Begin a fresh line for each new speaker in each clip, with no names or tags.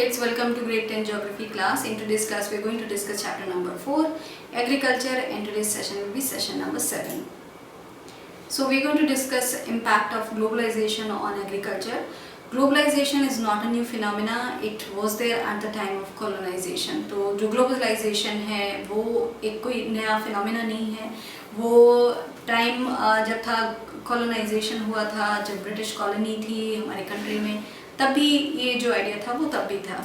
kids, welcome to grade 10 geography class. In today's class we are going to discuss chapter number 4, agriculture, and today's session will be session number 7. So we are going to discuss impact of globalization on agriculture. Globalization is not a new phenomena, it was there at the time of colonization. तो जो globalization है वो एक कोई नया phenomena नहीं है. वो टाइम जब था colonization हुआ था, जब ब्रिटिश कॉलोनी थी हमारे कंट्री में, तब भी ये जो आइडिया था वो तब भी था.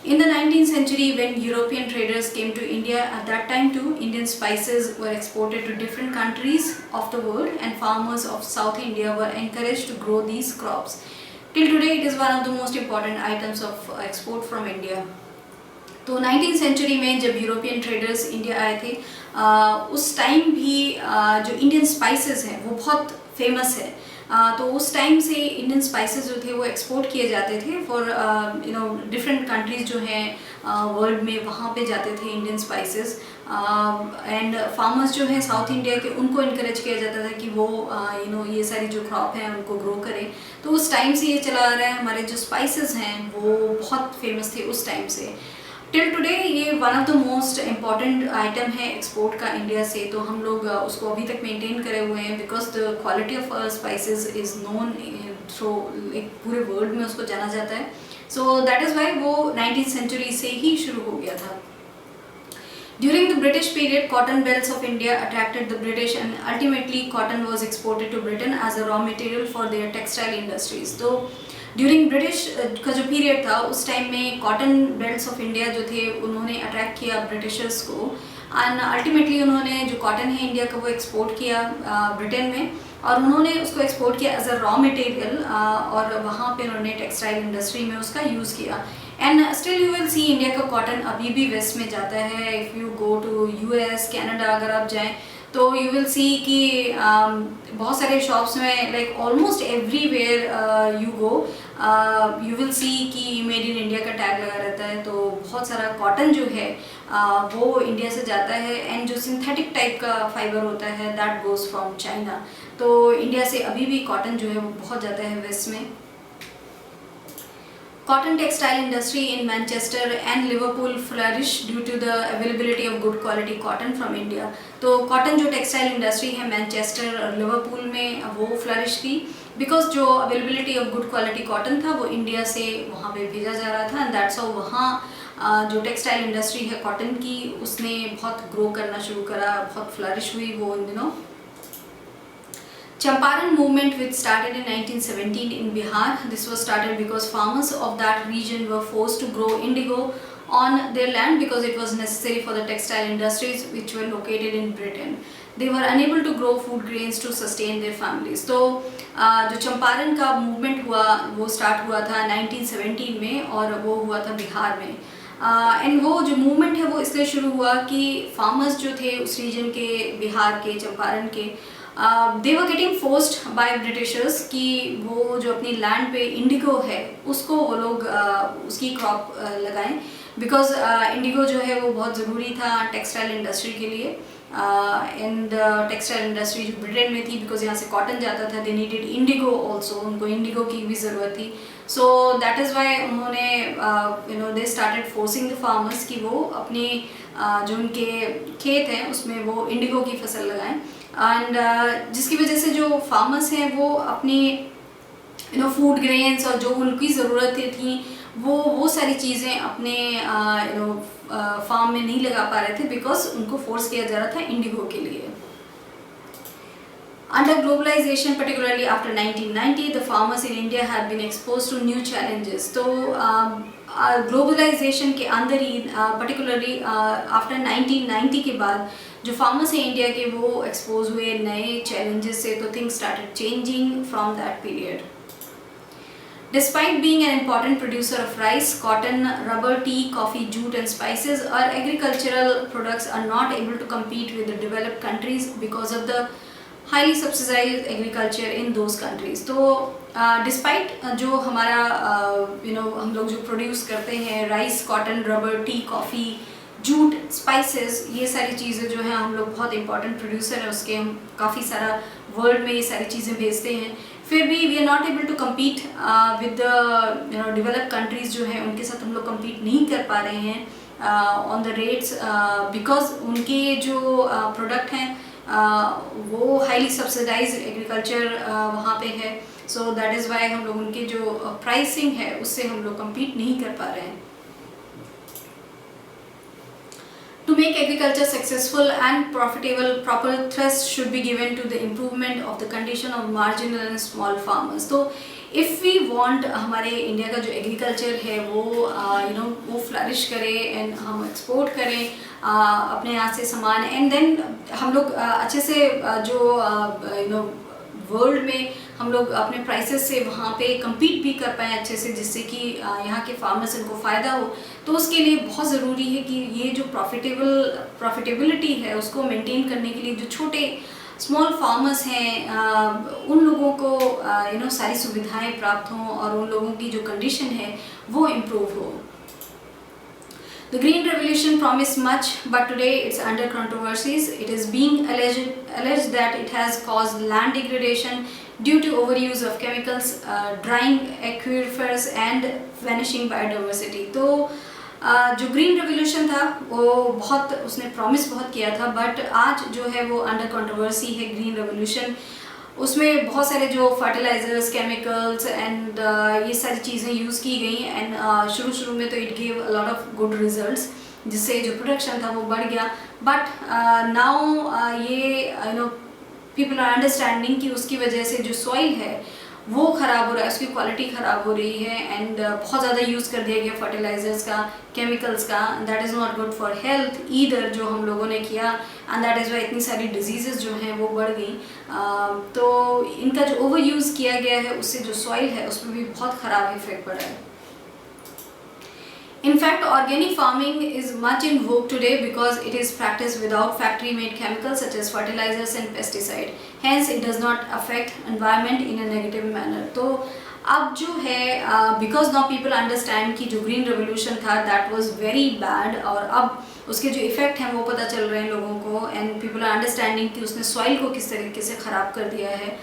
In the 19th century, when European traders came to India, at that time too, Indian spices were exported to different countries of the world, and farmers of South India were encouraged to grow these crops. Till today, it is one of the most important items of export from India. तो 19th century में जब European traders India आए थे, उस time भी जो Indian spices हैं वो बहुत फेमस है. तो उस टाइम से इंडियन स्पाइसेस जो थे वो एक्सपोर्ट किए जाते थे फॉर डिफरेंट कंट्रीज जो हैं वर्ल्ड में, वहाँ पे जाते थे इंडियन स्पाइसेस. एंड फार्मर्स जो हैं साउथ इंडिया के, उनको इनकरेज किया जाता था कि वो ये सारी जो क्रॉप हैं उनको ग्रो करें. तो उस टाइम से ये चला आ रहा है. हमारे जो स्पाइसेस हैं वो बहुत फेमस थे उस टाइम से. टिल टुडे ये one of the most important item है एक्सपोर्ट का इंडिया से. तो हम लोग उसको अभी तक मेंटेन करे हुए हैं because the quality of spices is known through पूरे वर्ल्ड में, उसको जाना जाता है. सो दैट इज़ वाई वो 19th सेंचुरी से ही शुरू हो गया था. During the British period, cotton belts of India attracted the British, and ultimately cotton was exported to Britain as a raw material for their textile industries. तो during British का जो period था उस टाइम में कॉटन बेल्ट्स ऑफ इंडिया जो थे उन्होंने attract किया ब्रिटिशर्स को, एंड अल्टीमेटली उन्होंने जो कॉटन है इंडिया का वो एक्सपोर्ट किया ब्रिटेन में, और उन्होंने उसको एक्सपोर्ट किया एज अ रॉ मटेरियल, और वहाँ पे उन्होंने टेक्सटाइल इंडस्ट्री में उसका यूज़ किया. And still you will see India का कॉटन अभी भी वेस्ट में जाता है. If you go to US, Canada अगर आप जाएँ तो यू विल सी कि बहुत सारे शॉप्स में like almost everywhere you go you will सी कि मेड इन इंडिया का टैग लगा रहता है. तो बहुत सारा कॉटन जो है वो इंडिया से जाता है, एंड जो सिंथेटिक टाइप का फाइबर होता है दैट गोज़ फ्रॉम चाइना. तो इंडिया से अभी भी कॉटन जो है वो बहुत जाता है वेस्ट में. Cotton textile industry in Manchester and Liverpool flourished due to the availability of good quality cotton from India. तो कॉटन जो टेक्सटाइल इंडस्ट्री है मैनचेस्टर और लिवरपूल में वो फ्लरिश की बिकॉज जो availability of good quality cotton था वो इंडिया से वहाँ पे भेजा जा रहा था, एंड दैट्स हाउ वहाँ जो टेक्सटाइल इंडस्ट्री है कॉटन की उसने बहुत ग्रो करना शुरू करा, बहुत फ्लरिश हुई वो इन दिनों. Champaran movement, which started in 1917 in Bihar. This was started because farmers of that region were forced to grow indigo on their land because it was necessary for the textile industries which were located in Britain. They were unable to grow food grains to sustain their families. तो जो चंपारण का movement हुआ वो start हुआ था 1917 में, और वो हुआ था बिहार में. एंड वो जो मूवमेंट है वो इसलिए शुरू हुआ कि फार्मर्स जो थे उस रीजन के, बिहार के, चंपारण के, they were getting forced by Britishers कि वो जो अपनी लैंड पे इंडिगो है उसको वो लोग उसकी क्रॉप लगाएं बिकॉज इंडिगो जो है वो बहुत ज़रूरी था टेक्सटाइल इंडस्ट्री के लिए. एंड टेक्सटाइल इंडस्ट्री जो ब्रिटेन में थी बिकॉज यहाँ से कॉटन जाता था, दे नीडेड इंडिगो ऑल्सो, उनको इंडिगो की भी ज़रूरत थी. सो दैट इज़ वाई उन्होंने they started forcing the farmers कि वो अपने जो उनके खेत हैं उसमें वो इंडिगो की फसल लगाएं, एंड जिसकी वजह से जो फार्मर्स हैं वो अपनी फूड ग्रेन्स और जो उनकी ज़रूरतें थी वो सारी चीज़ें अपने फार्म में नहीं लगा पा रहे थे बिकॉज उनको फोर्स किया जा रहा था इंडिगो के लिए. Under globalization, particularly after 1990, the farmers in India have been exposed to new challenges. तो ग्लोबलाइजेशन के अंदर ही particularly after 1990 के बाद जो फार्मर्स हैं इंडिया के वो एक्सपोज हुए नए चैलेंजेस से. तो things started changing from that period. Despite being an important producer of rice, cotton, rubber, tea, coffee, jute and spices, our agricultural products are not able to compete with the developed countries because of the highly subsidized agriculture in those countries. तो despite जो हमारा हम लोग जो produce करते हैं rice, cotton, rubber, T, coffee, jute, spices, ये सारी चीज़ें जो हैं हम लोग बहुत इंपॉर्टेंट प्रोड्यूसर है उसके, हम काफ़ी सारा वर्ल्ड में ये सारी चीज़ें भेजते हैं. फिर भी we are not able to compete with the developed countries जो हैं उनके साथ हम लोग कम्पीट नहीं कर पा रहे हैं ऑन द रेट्स, बिकॉज उनके जो प्रोडक्ट हैं वो हाईली सब्सिडाइज एग्रीकल्चर वहाँ पे है. सो दैट इज़ वाई हम लोग उनके जो प्राइसिंग है उससे हम लोग कम्पीट नहीं कर पा रहे हैं. To make agriculture successful and profitable, proper thrust should be given to the improvement of the condition of marginal and small farmers. तो if we want हमारे इंडिया का जो एग्रीकल्चर है वो वो फ्लरिश करे एंड हम एक्सपोर्ट करें अपने यहाँ से सामान, एंड देन हम लोग अच्छे से जो वर्ल्ड में हम लोग अपने प्राइसेस से वहाँ पे कम्पीट भी कर पाएँ अच्छे से, जिससे कि यहाँ के फार्मर्स को फ़ायदा हो. तो उसके लिए बहुत ज़रूरी है कि ये जो प्रॉफिटेबिलिटी है उसको मेंटेन करने के लिए जो छोटे स्मॉल फार्मर्स हैं उन लोगों को सारी सुविधाएं प्राप्त हों और उन लोगों की जो कंडीशन है वो इम्प्रूव हो. The Green Revolution promised much, but today it's under controversies. It is being alleged that it has caused land degradation due to overuse of chemicals, drying aquifers and vanishing biodiversity. तो जो green revolution था वो उसने promise बहुत किया था, but आज जो है वो अंडर कंट्रोवर्सी है ग्रीन रेवोल्यूशन. उसमें बहुत सारे जो फर्टिलाइजर्स, केमिकल्स एंड ये सारी चीज़ें यूज़ की गई एंड शुरू में तो it gave a lot of good results, जिससे जो प्रोडक्शन था वो बढ़ गया. बट नाउ ये पीपल आर अंडरस्टैंडिंग कि उसकी वजह से जो सॉइल है वो ख़राब हो रहा है, उसकी क्वालिटी ख़राब हो रही है एंड बहुत ज़्यादा यूज़ कर दिया गया फर्टिलाइजर्स का, केमिकल्स का. That is not good for health either जो हम लोगों ने किया, एंड दैट इज़ वाई इतनी सारी डिजीज़ेस जो हैं वो बढ़ गई. तो इनका जो ओवर यूज़ किया गया है उससे जो सॉइल है उस पर भी बहुत ख़राब इफेक्ट पड़ा है. In fact, organic farming is much in vogue today because it is practiced without factory-made chemicals such as fertilizers and pesticide. Hence, it does not affect environment in a negative manner. तो अब जो है because now people understand कि जो green revolution था that was very bad, और अब उसके जो इफ़ेक्ट हैं वो पता चल रहे हैं लोगों को, एंड पीपल आर अंडरस्टैंडिंग कि उसने सॉइल को किस तरीके से ख़राब कर दिया है.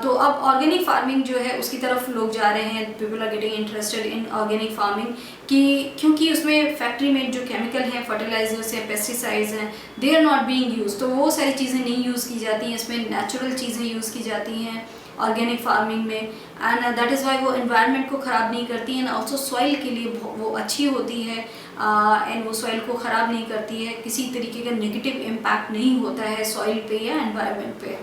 तो अब ऑर्गेनिक फार्मिंग जो है उसकी तरफ लोग जा रहे हैं. People are getting interested in organic farming क्योंकि उसमें फैक्ट्री में जो केमिकल हैं, फर्टिलाइजर्स हैं, पेस्टिसाइड्स हैं, they are not being use. तो वो सारी चीज़ें नहीं यूज़ की जाती हैं, इसमें नेचुरल चीज़ें यूज़ की जाती हैं ऑर्गेनिक फार्मिंग में, एंड दैट इज़ वाई वो एनवायरनमेंट को ख़राब नहीं करती हैं, एंड ऑल्सो सॉइल के लिए वो अच्छी होती है एंड वो सॉइल को ख़राब नहीं करती है. किसी तरीके का नेगेटिव इम्पैक्ट नहीं होता है सॉइल पे या एनवायरनमेंट पे.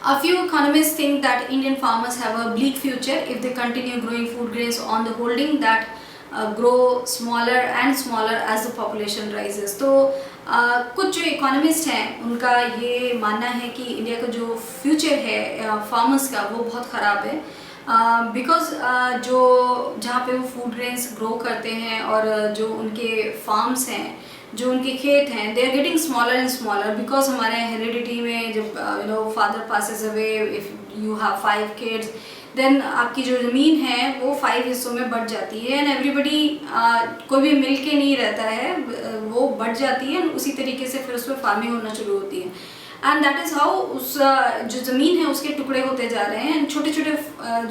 A few economists think that Indian farmers have a bleak future if they continue growing food grains on the holding that grow smaller and smaller as the population rises. तो कुछ जो economist हैं उनका ये मानना है कि इंडिया का जो फ्यूचर है फार्मर्स का वो बहुत ख़राब है, बिकॉज जो जहाँ पे वो फूड ग्रेन्स ग्रो करते हैं और जो उनके फार्म्स हैं, जो उनके खेत हैं, they are getting smaller and smaller because हमारे हेरिडिटी में जब father passes away, if you have 5 kids, then आपकी जो ज़मीन है वो 5 हिस्सों में बढ़ जाती है, एंड एवरीबडी कोई भी मिल के नहीं रहता है, वो बढ़ जाती है, उसी तरीके से फिर उस पर फार्मिंग होना शुरू होती है. एंड दैट इज़ हाउ उस जो ज़मीन है उसके टुकड़े होते जा रहे हैं, एंड छोटे छोटे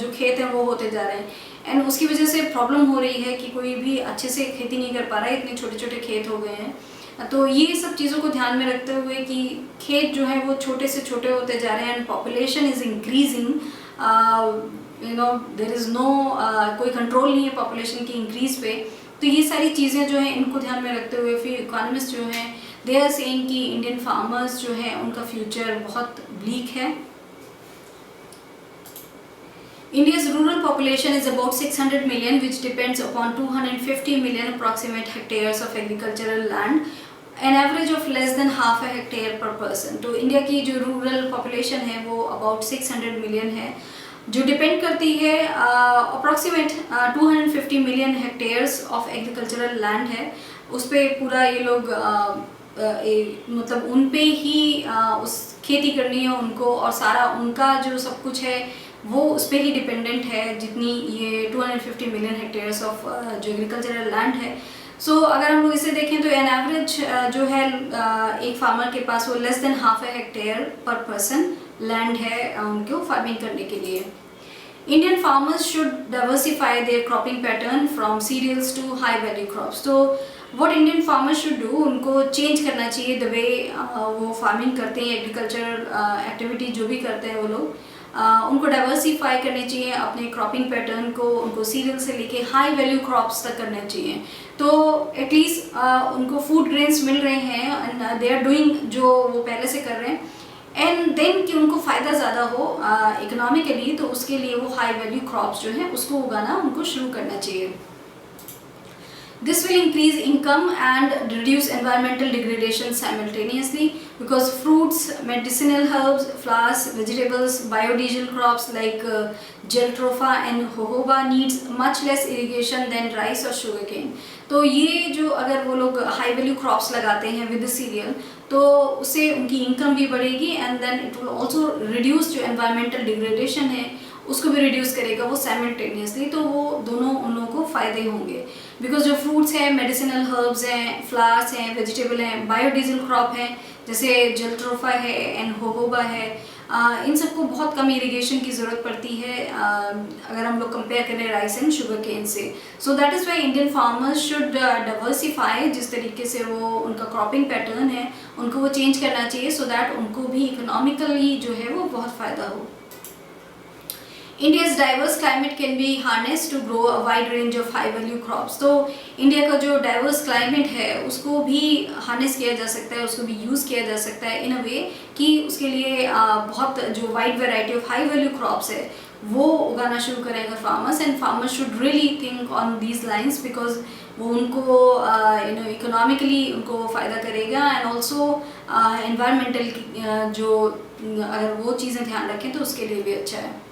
जो खेत हैं वो होते जा रहे हैं, एंड उसकी वजह से प्रॉब्लम हो रही है कि कोई भी अच्छे से खेती नहीं कर पा रहा है, इतने छोटे छोटे खेत हो गए हैं. तो ये सब चीज़ों को ध्यान में रखते हुए कि खेत जो है वो छोटे से छोटे होते जा रहे हैं, and population is increasing, there is no कोई कंट्रोल नहीं है पॉपुलेशन की इंक्रीज़ पे. तो ये सारी चीज़ें जो हैं इनको ध्यान में रखते हुए फिर इकोनॉमिस्ट जो हैं दे आर सेइंग कि इंडियन फार्मर्स जो हैं उनका फ्यूचर बहुत ब्लीक है. India's rural population is about 600 million, which depends upon 250 million approximate hectares of agricultural land, an average of less than half a hectare per person. तो India की जो rural population है वो about 600 million है, जो depend करती है approximate 250 million hectares of agricultural land है. उस पर पूरा ये लोग मतलब उन पे ही उस खेती करनी है उनको, और सारा उनका जो सब कुछ है वो उस पर ही डिपेंडेंट है, जितनी ये 250 मिलियन हेक्टेयर्स ऑफ जो एग्रीकल्चरल लैंड है. सो अगर हम लोग इसे देखें तो एन एवरेज जो है एक फार्मर के पास वो लेस देन हाफ ए हेक्टेयर पर पर्सन लैंड है उनको फार्मिंग करने के लिए। Indian farmers should diversify their cropping pattern from cereals to high value crops. तो what Indian farmers should do, उनको change करना चाहिए the way वो farming करते हैं, agriculture activity जो भी करते हैं वो लोग, उनको diversify करने चाहिए अपने cropping pattern को, उनको cereal से लेके high value crops तक करना चाहिए। तो at least उनको food grains मिल रहे हैं and they are doing जो वो पहले से कर रहे हैं, एंड देन कि उनको फ़ायदा ज़्यादा हो इकोनॉमिकली, तो उसके लिए वो हाई वैल्यू क्रॉप्स जो हैं उसको उगाना उनको शुरू करना चाहिए। This will increase income and reduce environmental degradation simultaneously, because fruits, medicinal herbs, flowers, vegetables, biodiesel crops like jatropha and jojoba needs much less irrigation than rice or sugarcane. तो ये जो अगर वो लोग हाई वैल्यू क्रॉप्स लगाते हैं with serial, तो उससे उनकी इनकम भी बढ़ेगी and then it will also reduce जो एनवायरमेंटल डिग्रेडेशन है उसको भी रिड्यूस करेगा वो साइमल्टेनियसली। तो वो दोनों उन लोगों को फ़ायदे होंगे, बिकॉज जो फ्रूट्स हैं, मेडिसिनल हर्ब्स हैं, फ्लावर्स हैं, वेजिटेबल हैं, बायोडीजल क्रॉप हैं जैसे जलट्रोफा है एंड होहोबा है, इन सबको बहुत कम इरिगेशन की ज़रूरत पड़ती है अगर हम लोग कंपेयर करें राइस एंड शुगर केन से। So that is why Indian farmers should diversify, जिस तरीके से वो उनका क्रॉपिंग पैटर्न है उनको वो चेंज करना चाहिए सो दैट उनको भी इकोनॉमिकली जो है वो बहुत फ़ायदा हो। India's diverse climate can be harnessed to grow a wide range of high value crops. तो इंडिया का जो डाइवर्स क्लाइमेट है उसको भी हार्नेस किया जा सकता है, उसको भी यूज़ किया जा सकता है इन अ वे कि उसके लिए बहुत जो wide variety of high value crops है वो उगाना शुरू करेंगे farmers, and farmers should really think on these lines because वो उनको इकोनॉमिकली उनको फ़ायदा करेगा एंड ऑल्सो एनवायरमेंटल जो अगर वो चीज़ें ध्यान रखें तो उसके लिए भी अच्छा है।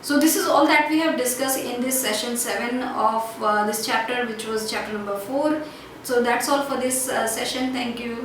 So this is all that we have discussed in this session 7 of this chapter, which was chapter number 4. So that's all for this session. Thank you.